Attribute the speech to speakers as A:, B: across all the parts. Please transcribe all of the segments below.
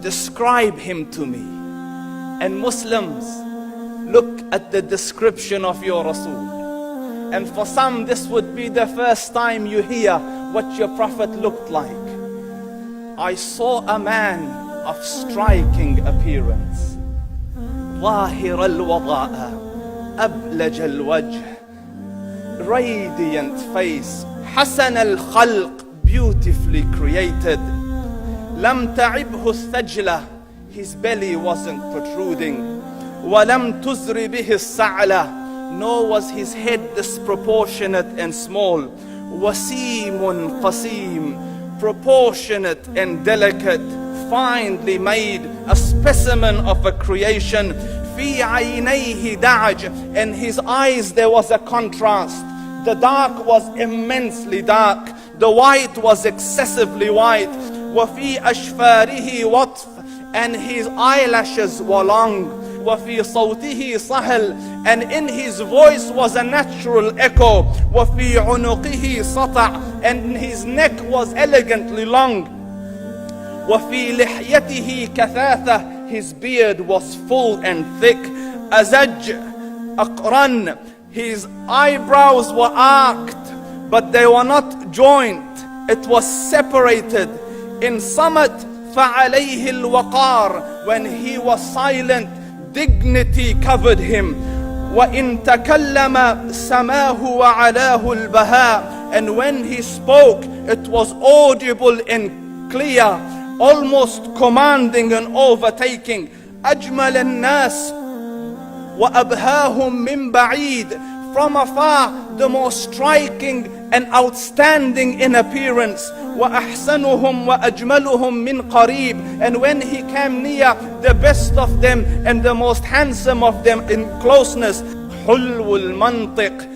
A: Describe him to me. And Muslims, look at the description of your Rasool. And for some, this would be the first time you hear what your Prophet looked like. I saw a man of striking appearance. ظاهر الوضاء أبلج الوجه, radiant face, حسن الخلق, beautifully created. لم تعبه الثجلة, his belly wasn't protruding. ولم تزر به السعلة, nor was his head disproportionate and small. وسيم قسيم, proportionate and delicate, finely made, a specimen of a creation. في عينيه دعج, in his eyes there was a contrast. The dark was immensely dark, the white was excessively white. وفي أشفاره وطف, and his eyelashes were long. وفي صوته صهل, and in his voice was a natural echo. وفي عنقه سطع, and his neck was elegantly long. وفي لحيته كثاثة, his beard was full and thick. أزج أقرن, his eyebrows were arched, but they were not joint, it was separated. In summit فعليه الوقار, when he was silent, dignity covered him. وإن تكلم سماه وعلاه البهاء, and when he spoke it was audible and clear, almost commanding and overtaking. أجمل الناس وأبهاهم من بعيد, from afar the most striking and outstanding in appearance. وأحسنهم وأجملهم من قريب, and when he came near, the best of them and the most handsome of them in closeness. حلو المنطق,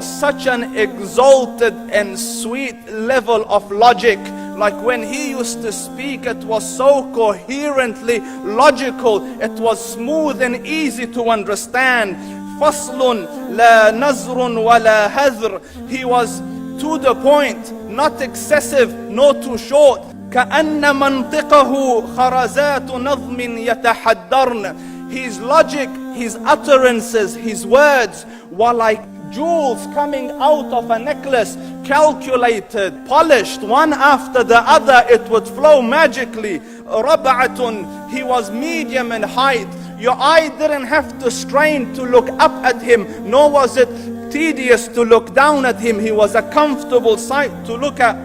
A: such an exalted and sweet level of logic. Like when he used to speak, it was so coherently logical, it was smooth and easy to understand. فصل لا نزر ولا هذر, he was to the point, not excessive nor too short. كأن منطقه خرزات نظم يتحدرن, his logic, his utterances, his words were like jewels coming out of a necklace, calculated, polished, one after the other, it would flow magically. ربعة, he was medium in height. Your eye didn't have to strain to look up at him, nor was it tedious to look down at him. He was a comfortable sight to look at.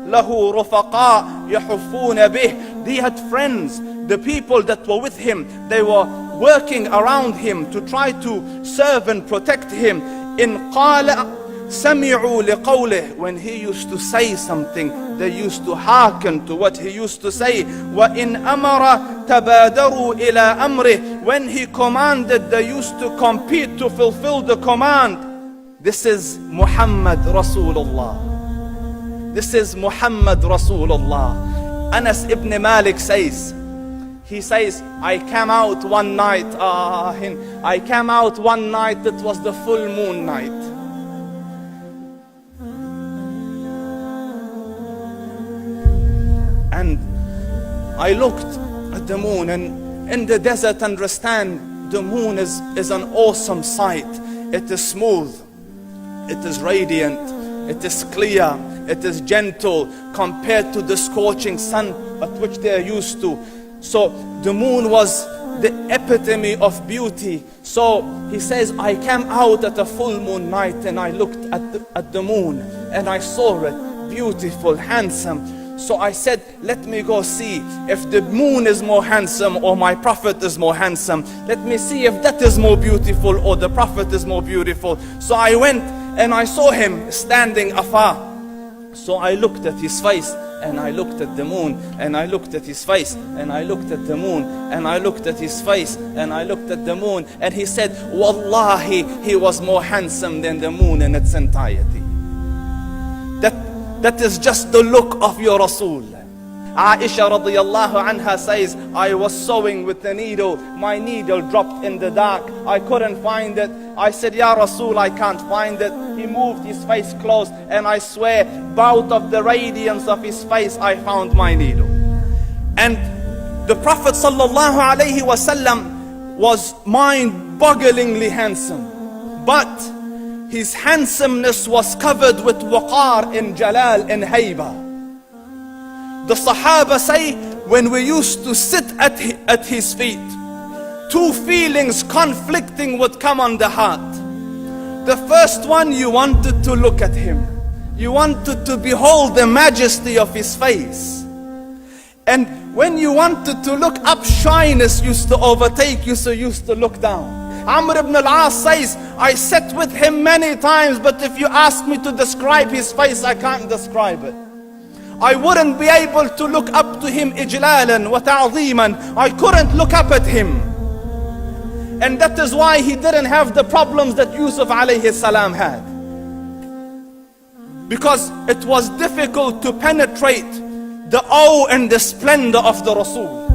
A: له رفقاء يحفون به, he had friends, the people that were with him, they were working around him to try to serve and protect him. إن قال سمعوا لقوله, when he used to say something, they used to hearken to what he used to say. وإن أمر تبادروا إلى أمره, when he commanded, they used to compete to fulfill the command. This is Muhammad Rasoolullah. This is Muhammad Rasoolullah. Anas ibn Malik says, he says, I came out one night, it was the full moon night. And I looked at the moon, and in the desert, understand, the moon is an awesome sight. It is smooth, it is radiant, it is clear, it is gentle compared to the scorching sun at which they are used to. So the moon was the epitome of beauty. So he says, I came out at a full moon night and I looked at the moon and I saw it beautiful, handsome. So I said, let me go see if the moon is more handsome or my Prophet is more handsome. Let me see if that is more beautiful or the Prophet is more beautiful. So I went and I saw him standing afar. So I looked at his face and I looked at the moon, and I looked at his face, and I looked at the moon, and I looked at his face, and I looked at the moon, and he said, Wallahi, he was more handsome than the moon in its entirety. That is just the look of your Rasool. Aisha radiyallahu anha says, I was sewing with the needle. My needle dropped in the dark. I couldn't find it. I said, Ya Rasool, I can't find it. He moved his face close, and I swear, out of the radiance of his face, I found my needle. And the Prophet sallallahu alaihi wasallam was mind-bogglingly handsome. But his handsomeness was covered with waqar in jalal and hayba. The Sahaba say, when we used to sit at his feet, two feelings conflicting would come on the heart. The first one, you wanted to look at him. You wanted to behold the majesty of his face. And when you wanted to look up, shyness used to overtake you, so you used to look down. Amr ibn al-As says, I sat with him many times, but if you ask me to describe his face, I can't describe it. I wouldn't be able to look up to him ijlalan wa ta'zeeman. I couldn't look up at him. And that is why he didn't have the problems that Yusuf alayhi salam had. Because it was difficult to penetrate the awe and the splendor of the Rasool.